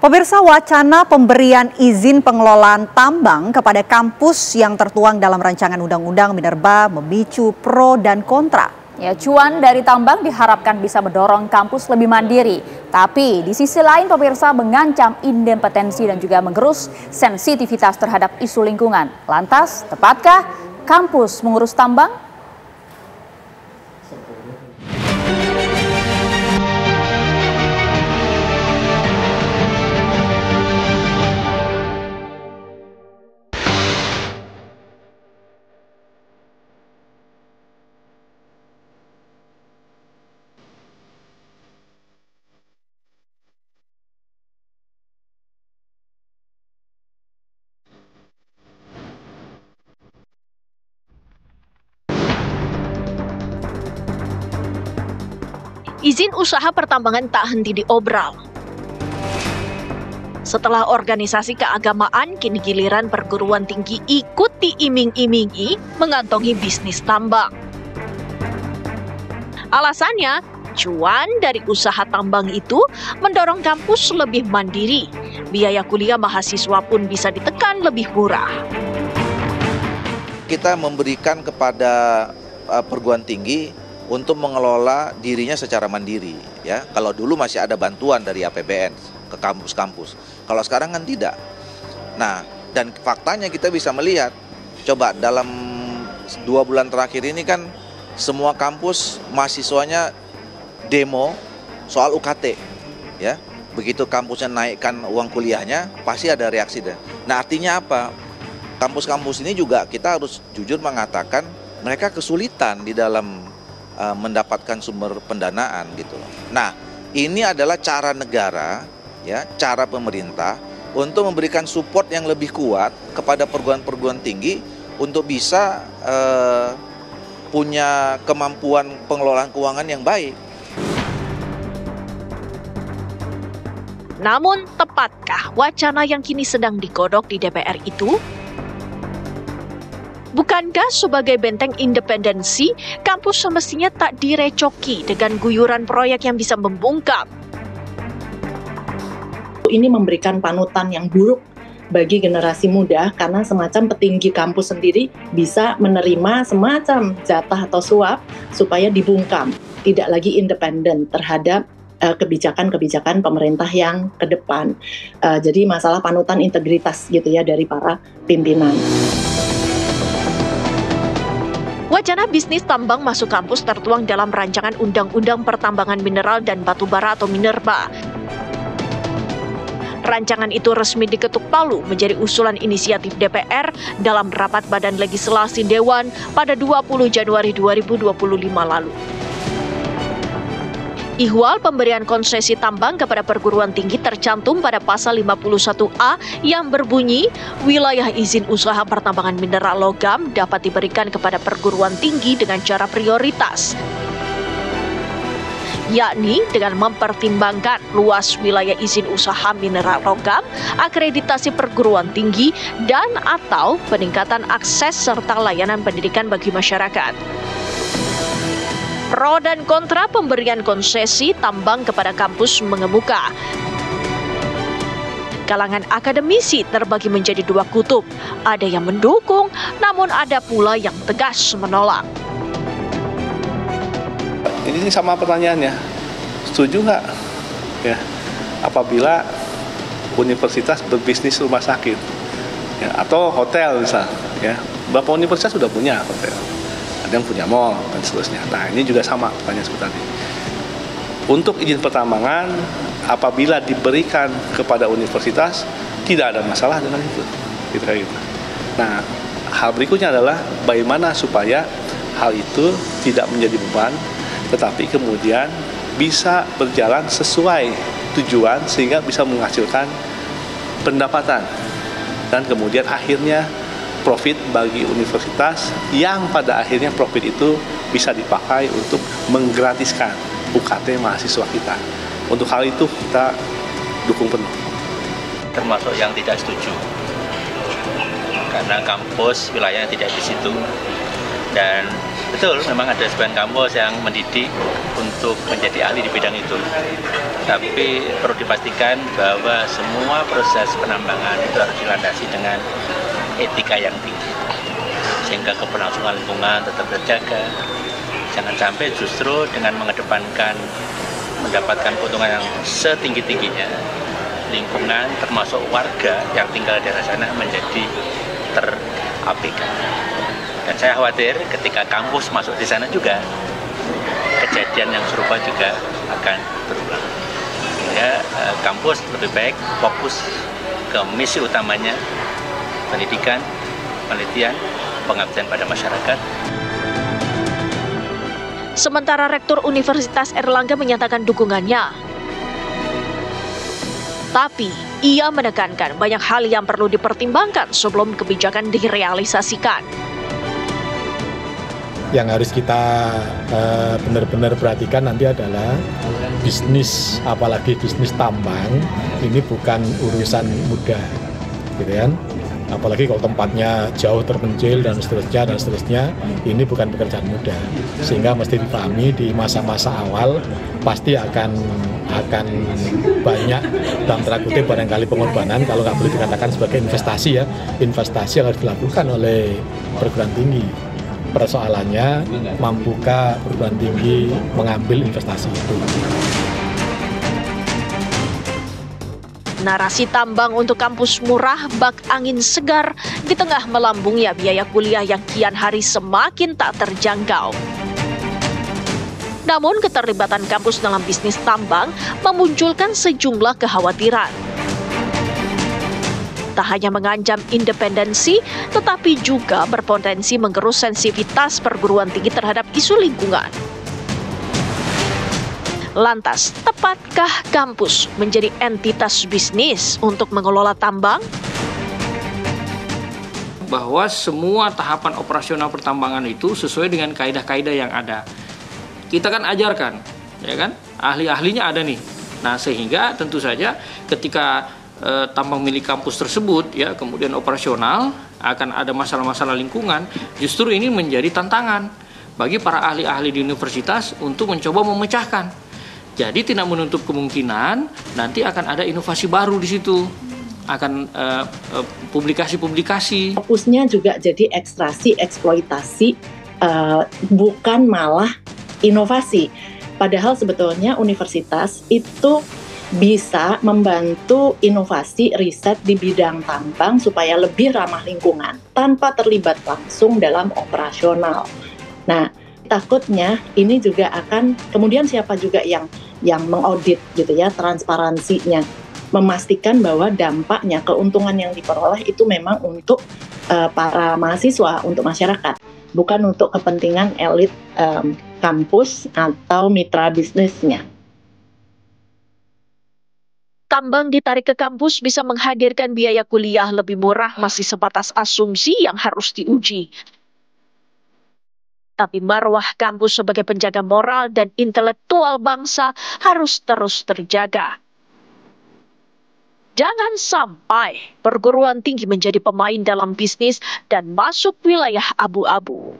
Pemirsa, wacana pemberian izin pengelolaan tambang kepada kampus yang tertuang dalam rancangan Undang-Undang Minerba memicu pro dan kontra. Ya, cuan dari tambang diharapkan bisa mendorong kampus lebih mandiri. Tapi di sisi lain pemirsa mengancam independensi dan juga menggerus sensitivitas terhadap isu lingkungan. Lantas, tepatkah kampus mengurus tambang? Izin usaha pertambangan tak henti diobral. Setelah organisasi keagamaan, kini giliran perguruan tinggi ikut diiming-imingi mengantongi bisnis tambang. Alasannya, cuan dari usaha tambang itu mendorong kampus lebih mandiri. Biaya kuliah mahasiswa pun bisa ditekan lebih murah. Kita memberikan kepada perguruan tinggi untuk mengelola dirinya secara mandiri, ya. Kalau dulu masih ada bantuan dari APBN ke kampus-kampus, kalau sekarang kan tidak. Nah, dan faktanya kita bisa melihat, coba dalam 2 bulan terakhir ini kan semua kampus mahasiswanya demo soal UKT, ya. Begitu kampusnya naikkan uang kuliahnya, pasti ada reaksi deh. Nah, artinya apa? Kampus-kampus ini juga kita harus jujur mengatakan mereka kesulitan di dalam mendapatkan sumber pendanaan gitu loh. Nah, ini adalah cara negara, ya, cara pemerintah untuk memberikan support yang lebih kuat kepada perguruan-perguruan tinggi untuk bisa punya kemampuan pengelolaan keuangan yang baik. Namun, tepatkah wacana yang kini sedang digodok di DPR itu? Bukankah sebagai benteng independensi, kampus semestinya tak direcoki dengan guyuran proyek yang bisa membungkam? Ini memberikan panutan yang buruk bagi generasi muda karena semacam petinggi kampus sendiri bisa menerima semacam jatah atau suap supaya dibungkam, tidak lagi independen terhadap kebijakan-kebijakan pemerintah yang ke depan. Jadi masalah panutan integritas gitu ya dari para pimpinan. Wacana bisnis tambang masuk kampus tertuang dalam rancangan Undang-Undang Pertambangan Mineral dan Batubara atau Minerba. Rancangan itu resmi diketuk palu menjadi usulan inisiatif DPR dalam rapat Badan Legislasi Dewan pada 20 Januari 2025 lalu. Ihwal pemberian konsesi tambang kepada perguruan tinggi tercantum pada pasal 51A yang berbunyi, wilayah izin usaha pertambangan mineral logam dapat diberikan kepada perguruan tinggi dengan cara prioritas, yakni dengan mempertimbangkan luas wilayah izin usaha mineral logam, akreditasi perguruan tinggi, dan atau peningkatan akses serta layanan pendidikan bagi masyarakat. Pro dan kontra pemberian konsesi tambang kepada kampus mengemuka. Kalangan akademisi terbagi menjadi 2 kutub. Ada yang mendukung, namun ada pula yang tegas menolak. Ini sama pertanyaannya, setuju nggak? Ya, apabila universitas berbisnis rumah sakit, ya, atau hotel misal, ya, beberapa universitas sudah punya hotel. Ada yang punya mall dan seterusnya. Nah, ini juga sama pertanyaan seperti tadi. Untuk izin pertambangan, apabila diberikan kepada universitas, tidak ada masalah dengan itu. Gitu. Nah, hal berikutnya adalah bagaimana supaya hal itu tidak menjadi beban, tetapi kemudian bisa berjalan sesuai tujuan sehingga bisa menghasilkan pendapatan. Dan kemudian akhirnya profit bagi universitas yang pada akhirnya profit itu bisa dipakai untuk menggratiskan UKT mahasiswa kita. Untuk hal itu kita dukung penuh. Termasuk yang tidak setuju karena kampus wilayahnya tidak di situ. Dan betul, memang ada sebagian kampus yang mendidik untuk menjadi ahli di bidang itu. Tapi perlu dipastikan bahwa semua proses penambangan itu harus dilandasi dengan etika yang tinggi. Sehingga keberlangsungan lingkungan tetap terjaga. Jangan sampai justru dengan mengedepankan mendapatkan keuntungan yang setinggi-tingginya, lingkungan termasuk warga yang tinggal di daerah sana menjadi terabaikan. Dan saya khawatir ketika kampus masuk di sana juga, kejadian yang serupa juga akan berulang. Ya, kampus lebih baik fokus ke misi utamanya, pendidikan, penelitian, pengabdian pada masyarakat. Sementara Rektor Universitas Airlangga menyatakan dukungannya. Tapi, ia menekankan banyak hal yang perlu dipertimbangkan sebelum kebijakan direalisasikan. Yang harus kita benar-benar perhatikan nanti adalah bisnis, apalagi bisnis tambang, ini bukan urusan mudah, gitu kan? Apalagi kalau tempatnya jauh terpencil dan seterusnya, ini bukan pekerjaan mudah. Sehingga mesti dipahami di masa-masa awal pasti akan banyak dalam tanda kutip barangkali pengorbanan, kalau nggak boleh dikatakan sebagai investasi ya, investasi yang harus dilakukan oleh perguruan tinggi. Persoalannya, mampukah perguruan tinggi mengambil investasi itu? Narasi tambang untuk kampus murah bak angin segar di tengah melambungnya biaya kuliah yang kian hari semakin tak terjangkau. Namun keterlibatan kampus dalam bisnis tambang memunculkan sejumlah kekhawatiran. Tak hanya mengancam independensi, tetapi juga berpotensi menggerus sensitivitas perguruan tinggi terhadap isu lingkungan. Lantas, tepatkah kampus menjadi entitas bisnis untuk mengelola tambang? Bahwa semua tahapan operasional pertambangan itu sesuai dengan kaidah-kaidah yang ada. Kita kan ajarkan, ya kan? Ahli-ahlinya ada nih. Nah, sehingga tentu saja ketika tambang milik kampus tersebut ya kemudian operasional akan ada masalah-masalah lingkungan, justru ini menjadi tantangan bagi para ahli-ahli di universitas untuk mencoba memecahkan. Jadi tidak menutup kemungkinan nanti akan ada inovasi baru di situ, akan publikasi-publikasi. Fokusnya juga jadi ekstraksi, eksploitasi, bukan malah inovasi. Padahal sebetulnya universitas itu bisa membantu inovasi riset di bidang tambang supaya lebih ramah lingkungan tanpa terlibat langsung dalam operasional. Nah, takutnya ini juga akan kemudian siapa juga yang mengaudit gitu ya, transparansinya, memastikan bahwa dampaknya, keuntungan yang diperoleh itu memang untuk para mahasiswa, untuk masyarakat, bukan untuk kepentingan elit kampus atau mitra bisnisnya. Tambang ditarik ke kampus bisa menghadirkan biaya kuliah lebih murah masih sebatas asumsi yang harus diuji. Tapi marwah kampus sebagai penjaga moral dan intelektual bangsa harus terus terjaga. Jangan sampai perguruan tinggi menjadi pemain dalam bisnis dan masuk wilayah abu-abu.